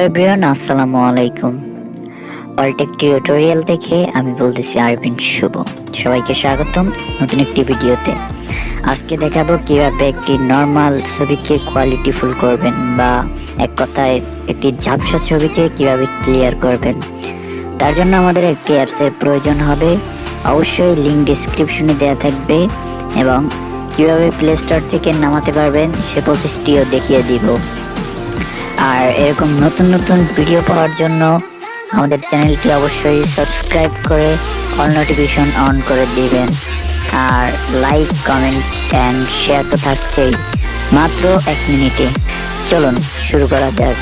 Everyone, আসসালামু আলাইকুম। অল্টেক tutorial থেকে আমি বলতেছি আরিফিন শুভ। সবাইকে স্বাগতম নতুন একটি ভিডিওতে। আজকে দেখাবো কিভাবে একটি নর্মাল ছবিকে কোয়ালিটিফুল করবেন, বা এক কথায় একটি ঝাপসা ছবিকে কিভাবে ক্লিয়ার করবেন। তার জন্য আমাদের একটি অ্যাপসের প্রয়োজন হবে। অবশ্যই লিঙ্ক ডিসক্রিপশনে দেওয়া থাকবে, এবং কিভাবে প্লে স্টোর থেকে নামাতে পারবেন সে প্রসেসটিও দেখিয়ে দিব। আর এরকম নতুন নতুন ভিডিও পাওয়ার জন্য আমাদের চ্যানেলটি অবশ্যই সাবস্ক্রাইব করে অল নোটিফিকেশন অন করে দিবেন। আর লাইক, কমেন্ট অ্যান্ড শেয়ার তো থাকছেই। মাত্র 1 মিনিটে চলুন শুরু করা যাক।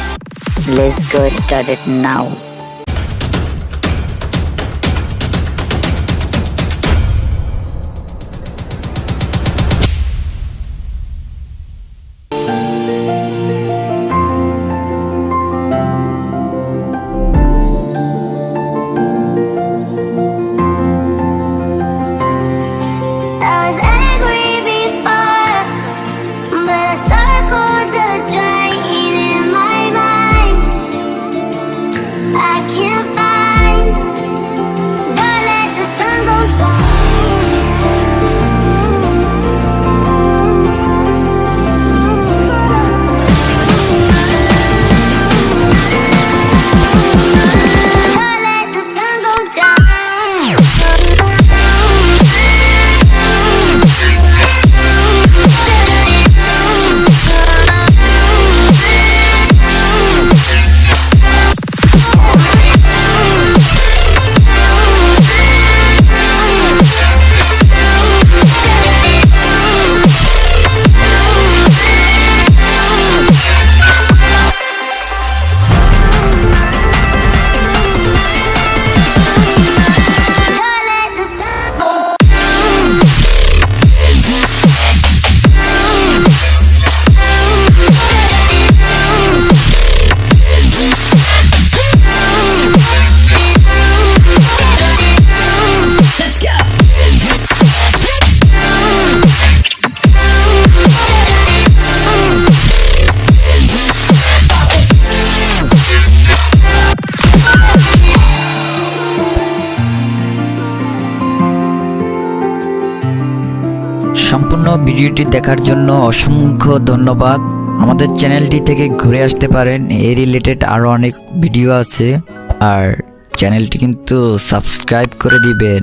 লেটস গো স্টার্টেড নাও। সম্পূর্ণ ভিডিওটি দেখার জন্য অসংখ্য ধন্যবাদ। আমাদের চ্যানেলটি থেকে ঘুরে আসতে পারেন, এই রিলেটেড আরও অনেক ভিডিও আছে। আর চ্যানেলটি কিন্তু সাবস্ক্রাইব করে দিবেন।